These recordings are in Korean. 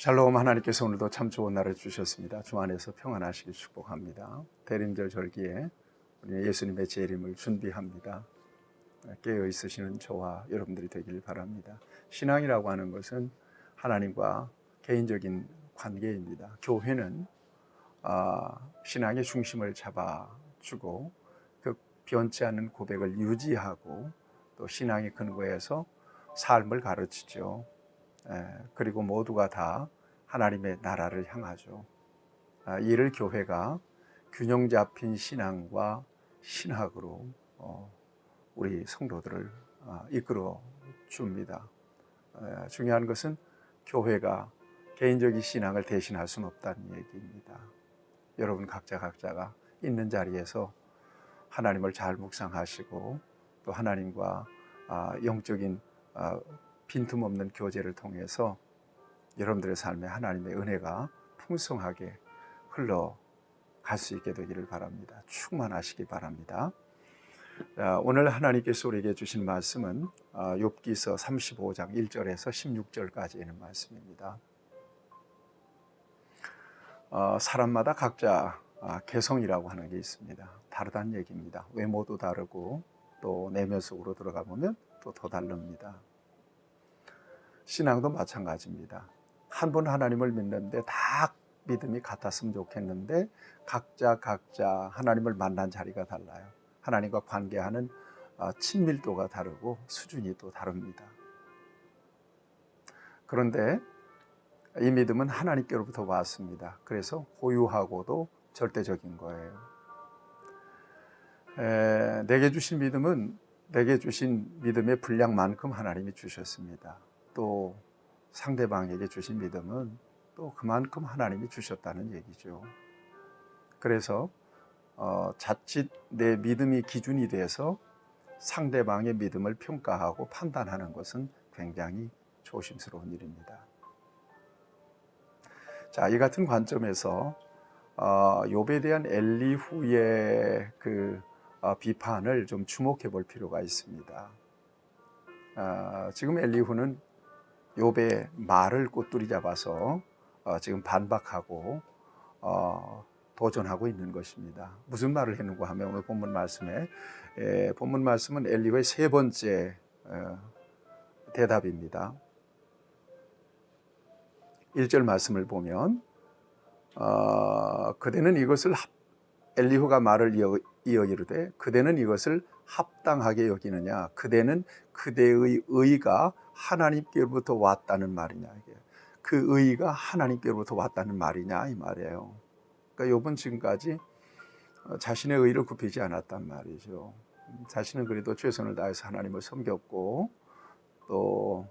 샬롬. 하나님께서 오늘도 참 좋은 날을 주셨습니다. 주 안에서 평안하시길 축복합니다. 대림절 절기에 우리 예수님의 재림을 준비합니다. 깨어 있으시는 저와 여러분들이 되길 바랍니다. 신앙이라고 하는 것은 하나님과 개인적인 관계입니다. 교회는 신앙의 중심을 잡아주고 그 변치 않는 고백을 유지하고 또 신앙의 근거에서 삶을 가르치죠. 그리고 모두가 다 하나님의 나라를 향하죠. 이를 교회가 균형 잡힌 신앙과 신학으로 우리 성도들을 이끌어 줍니다. 중요한 것은 교회가 개인적인 신앙을 대신할 수는 없다는 얘기입니다. 여러분 각자가 있는 자리에서 하나님을 잘 묵상하시고 또 하나님과 영적인 빈틈없는 교제를 통해서 여러분들의 삶에 하나님의 은혜가 풍성하게 흘러갈 수 있게 되기를 바랍니다. 충만하시기 바랍니다. 오늘 하나님께서 우리에게 주신 말씀은 욥기서 35장 1절에서 16절까지 있는 말씀입니다. 사람마다 각자 개성이라고 하는 게 있습니다. 다르다는 얘기입니다. 외모도 다르고 또 내면 속으로 들어가 보면 또 더 다릅니다. 신앙도 마찬가지입니다. 한 분 하나님을 믿는데 다 믿음이 같았으면 좋겠는데 각자 하나님을 만난 자리가 달라요. 하나님과 관계하는 친밀도가 다르고 수준이 또 다릅니다. 그런데 이 믿음은 하나님께로부터 왔습니다. 그래서 고유하고도 절대적인 거예요. 내게 주신 믿음은 내게 주신 믿음의 분량만큼 하나님이 주셨습니다. 또 상대방에게 주신 믿음은 또 그만큼 하나님이 주셨다는 얘기죠. 그래서 자칫 내 믿음이 기준이 돼서 상대방의 믿음을 평가하고 판단하는 것은 굉장히 조심스러운 일입니다. 자, 이 같은 관점에서 욥에 대한 엘리후의 그 비판을 좀 주목해 볼 필요가 있습니다. 지금 엘리후는 욥의 말을 꼬투리 잡아서 지금 반박하고 도전하고 있는 것입니다. 무슨 말을 했는가 하면 오늘 본문 말씀에 본문 말씀은 엘리후의 세 번째 대답입니다. 1절 말씀을 보면 그대는 이것을 엘리후가 말을 이어 이르되 그대는 이것을 합당하게 여기느냐, 그대는 그대의 의가 하나님께로부터 왔다는 말이냐, 그 의가 하나님께로부터 왔다는 말이냐 이 말이에요. 그러니까 욥은 지금까지 자신의 의를 굽히지 않았단 말이죠. 자신은 그래도 최선을 다해서 하나님을 섬겼고 또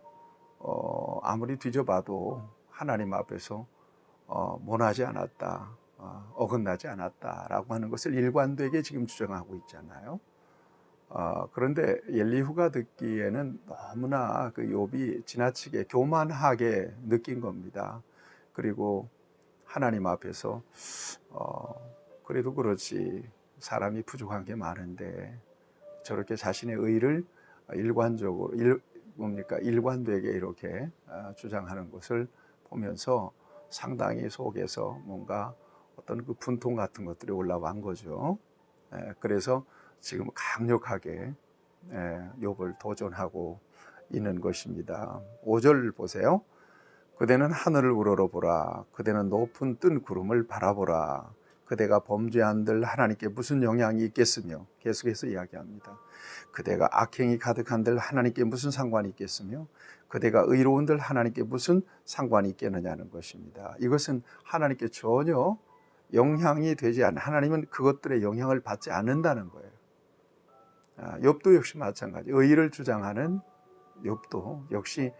아무리 뒤져봐도 하나님 앞에서 모나지 않았다, 어긋나지 않았다라고 하는 것을 일관되게 지금 주장하고 있잖아요. 그런데 엘리후가 듣기에는 너무나 그 욥이 지나치게 교만하게 느낀 겁니다. 그리고 하나님 앞에서 그래도 그렇지 사람이 부족한 게 많은데 저렇게 자신의 의를 일관되게 이렇게 주장하는 것을 보면서 상당히 속에서 뭔가 어떤 그 분통 같은 것들이 올라온 거죠. 그래서 지금 강력하게 욥을 도전하고 있는 것입니다. 5절 보세요. 그대는 하늘을 우러러보라. 그대는 높은 뜬 구름을 바라보라. 그대가 범죄한들 하나님께 무슨 영향이 있겠으며, 계속해서 이야기합니다. 그대가 악행이 가득한들 하나님께 무슨 상관이 있겠으며, 그대가 의로운들 하나님께 무슨 상관이 있겠느냐는 것입니다. 이것은 하나님께 전혀 영향이 되지 않는, 하나님은 그것들의 영향을 받지 않는다는 거예요. 욥도 역시 마찬가지. 의를 주장하는 욥도 역시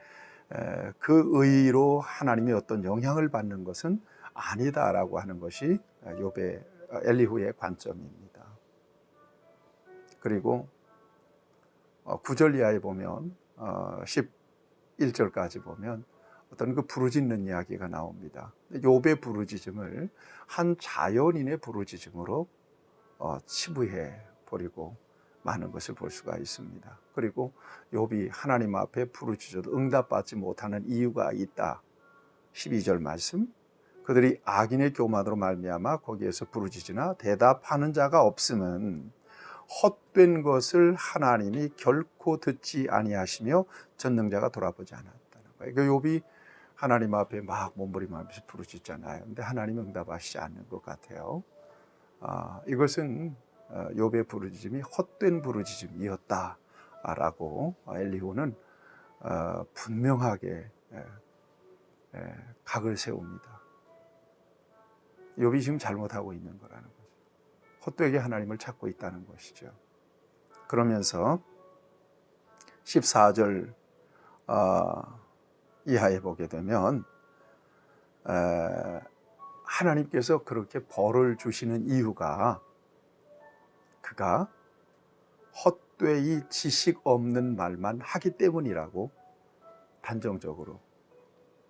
그 의로 하나님이 어떤 영향을 받는 것은 아니다라고 하는 것이 욥의 엘리후의 관점입니다. 그리고 9절 이하에 보면 11절까지 보면 어떤 그 부르짖는 이야기가 나옵니다. 욥의 부르짖음을 한 자연인의 부르짖음으로 치부해 버리고 많은 것을 볼 수가 있습니다. 그리고 욥이 하나님 앞에 부르짖어도 응답받지 못하는 이유가 있다. 12절 말씀. 그들이 악인의 교만으로 말미암아 거기에서 부르짖으나 대답하는 자가 없음은 헛된 것을 하나님이 결코 듣지 아니하시며 전능자가 돌아보지 않았다는 거예요. 그 욥이 하나님 앞에 막 몸부림하면서 부르짖잖아요. 근데 하나님이 응답하시지 않는 것 같아요. 이것은 욥의 부르짖음이 헛된 부르짖음이었다라고 엘리후는 분명하게 각을 세웁니다. 욥이 지금 잘못하고 있는 거라는 거죠. 헛되게 하나님을 찾고 있다는 것이죠. 그러면서 14절 이하에 보게 되면 하나님께서 그렇게 벌을 주시는 이유가 그가 헛되이 지식 없는 말만 하기 때문이라고 단정적으로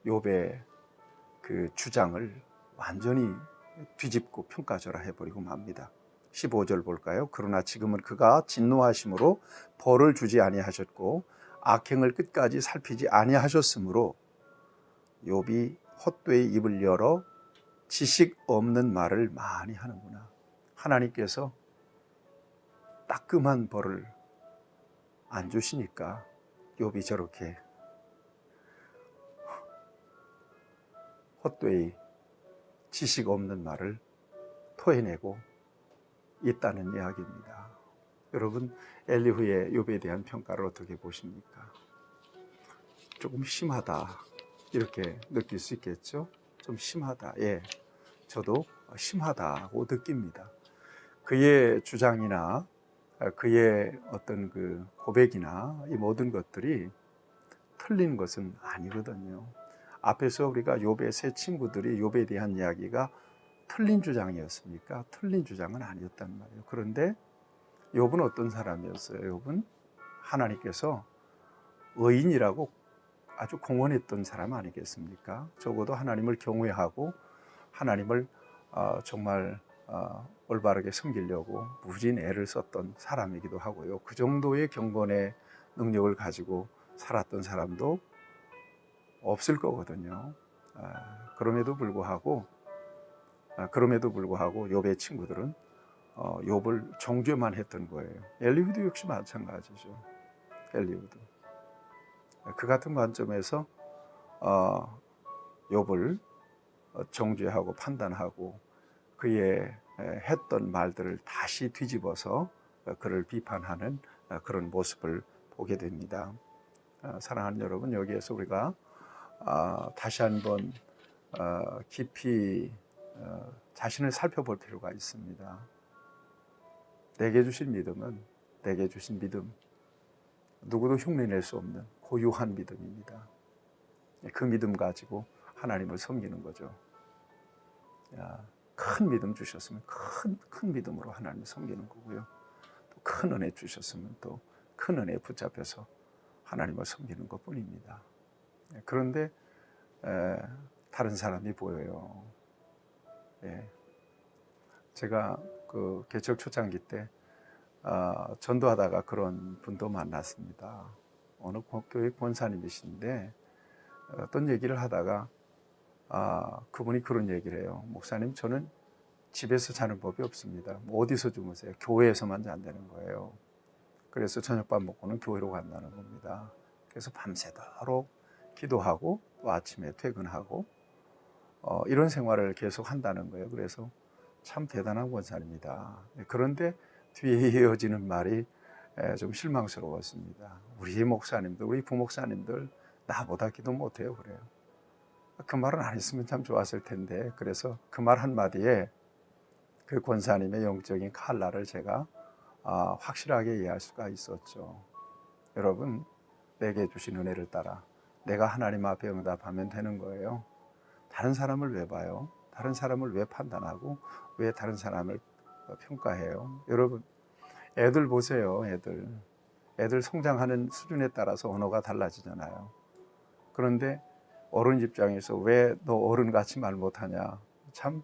욥의 그 주장을 완전히 뒤집고 평가절하해버리고 맙니다. 15절 볼까요? 그러나 지금은 그가 진노하심으로 벌을 주지 아니하셨고 악행을 끝까지 살피지 아니하셨으므로 욥이 헛되이 입을 열어 지식 없는 말을 많이 하는구나. 하나님께서 따끔한 벌을 안 주시니까 욥이 저렇게 헛되이 지식 없는 말을 토해내고 있다는 이야기입니다. 여러분, 엘리후의 욥에 대한 평가를 어떻게 보십니까? 조금 심하다 이렇게 느낄 수 있겠죠? 좀 심하다. 예, 저도 심하다고 느낍니다. 그의 주장이나 그의 어떤 그 고백이나 이 모든 것들이 틀린 것은 아니거든요. 앞에서 우리가 욥의 세 친구들이 욥에 대한 이야기가 틀린 주장이었습니까? 틀린 주장은 아니었단 말이에요. 그런데 욥은 어떤 사람이었어요? 욥은 하나님께서 의인이라고 아주 공언했던 사람 아니겠습니까? 적어도 하나님을 경외하고 하나님을 정말 올바르게 섬기려고 무진 애를 썼던 사람이기도 하고요. 그 정도의 경건의 능력을 가지고 살았던 사람도 없을 거거든요. 그럼에도 불구하고 욥의 친구들은 욥을 정죄만 했던 거예요. 엘리후도 역시 마찬가지죠. 엘리후도 그 같은 관점에서 욥을 정죄하고 판단하고 그의 했던 말들을 다시 뒤집어서 그를 비판하는 그런 모습을 보게 됩니다. 사랑하는 여러분, 여기에서 우리가 다시 한번 깊이 자신을 살펴볼 필요가 있습니다. 내게 주신 믿음은 내게 주신 믿음, 누구도 흉내낼 수 없는 고유한 믿음입니다. 그 믿음 가지고 하나님을 섬기는 거죠. 큰 믿음 주셨으면 큰 믿음으로 하나님을 섬기는 거고요. 또 큰 은혜 주셨으면 또 큰 은혜에 붙잡혀서 하나님을 섬기는 것뿐입니다. 그런데 다른 사람이 보여요. 제가 그 개척 초창기 때 전도하다가 그런 분도 만났습니다. 어느 교회 권사님이신데 어떤 얘기를 하다가 그분이 그런 얘기를 해요. 목사님, 저는 집에서 자는 법이 없습니다. 뭐 어디서 주무세요? 교회에서만 잔다는 거예요. 그래서 저녁밥 먹고는 교회로 간다는 겁니다. 그래서 밤새도록 기도하고 또 아침에 퇴근하고 이런 생활을 계속 한다는 거예요. 그래서 참 대단한 권사입니다. 그런데 뒤에 이어지는 말이 좀 실망스러웠습니다. 우리 목사님들, 우리 부목사님들 나보다 기도 못해요. 그래요. 그 말은 안 했으면 참 좋았을 텐데, 그래서 그 말 한마디에 그 권사님의 영적인 칼날을 제가 확실하게 이해할 수가 있었죠. 여러분, 내게 주신 은혜를 따라 내가 하나님 앞에 응답하면 되는 거예요. 다른 사람을 왜 봐요? 다른 사람을 왜 판단하고 왜 다른 사람을 평가해요? 여러분, 애들 보세요. 애들 성장하는 수준에 따라서 언어가 달라지잖아요. 그런데 어른 입장에서 왜 너 어른같이 말 못하냐, 참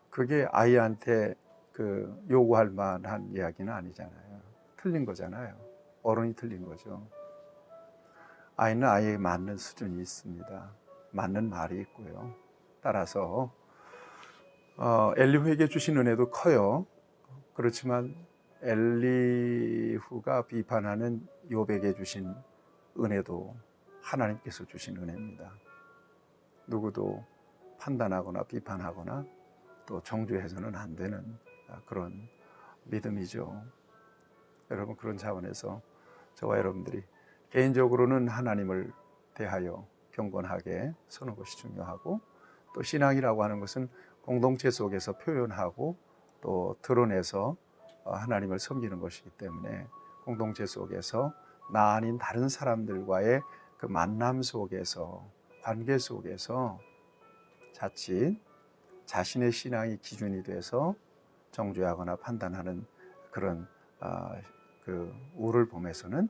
그게 아이한테 그 요구할 만한 이야기는 아니잖아요. 틀린 거잖아요. 어른이 틀린 거죠. 아이는 아이에 맞는 수준이 있습니다. 맞는 말이 있고요. 따라서 엘리후에게 주신 은혜도 커요. 그렇지만 엘리후가 비판하는 욥에게 주신 은혜도 하나님께서 주신 은혜입니다. 누구도 판단하거나 비판하거나 또 정죄해서는 안 되는 그런 믿음이죠. 여러분, 그런 차원에서 저와 여러분들이 개인적으로는 하나님을 대하여 경건하게 서는 것이 중요하고, 또 신앙이라고 하는 것은 공동체 속에서 표현하고 또 드러내서 하나님을 섬기는 것이기 때문에 공동체 속에서 나 아닌 다른 사람들과의 그 만남 속에서, 관계 속에서 자칫 자신의 신앙이 기준이 돼서 정죄하거나 판단하는 그런 그 우를 범해서는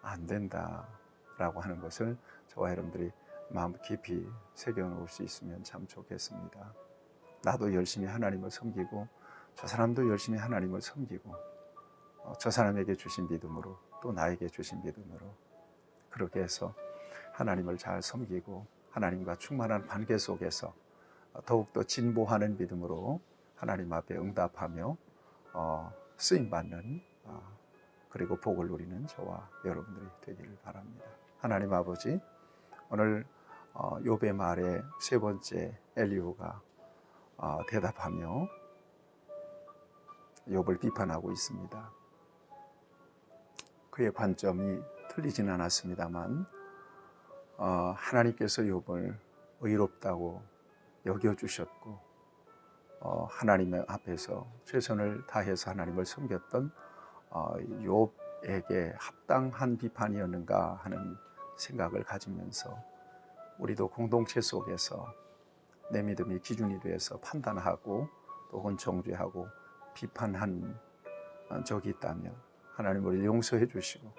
안 된다라고 하는 것을 저와 여러분들이 마음 깊이 새겨놓을 수 있으면 참 좋겠습니다. 나도 열심히 하나님을 섬기고 저 사람도 열심히 하나님을 섬기고 저 사람에게 주신 믿음으로 또 나에게 주신 믿음으로 그렇게 해서 하나님을 잘 섬기고 하나님과 충만한 관계 속에서 더욱더 진보하는 믿음으로 하나님 앞에 응답하며 쓰임받는 그리고 복을 누리는 저와 여러분들이 되기를 바랍니다. 하나님 아버지, 오늘 욥의 말에 세 번째 엘리후가 대답하며 욥을 비판하고 있습니다. 그의 관점이 틀리진 않았습니다만 하나님께서 욥을 의롭다고 여겨주셨고 하나님 앞에서 최선을 다해서 하나님을 섬겼던 욥에게 합당한 비판이었는가 하는 생각을 가지면서 우리도 공동체 속에서 내 믿음이 기준이 되어서 판단하고 또는 정죄하고 비판한 적이 있다면 하나님 우리를 용서해 주시고,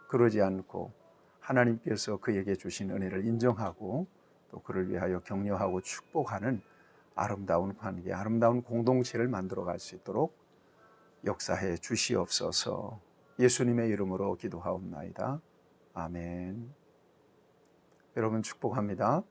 그러지 않고 하나님께서 그에게 주신 은혜를 인정하고 또 그를 위하여 격려하고 축복하는 아름다운 관계, 아름다운 공동체를 만들어 갈 수 있도록 역사해 주시옵소서. 예수님의 이름으로 기도하옵나이다. 아멘. 여러분 축복합니다.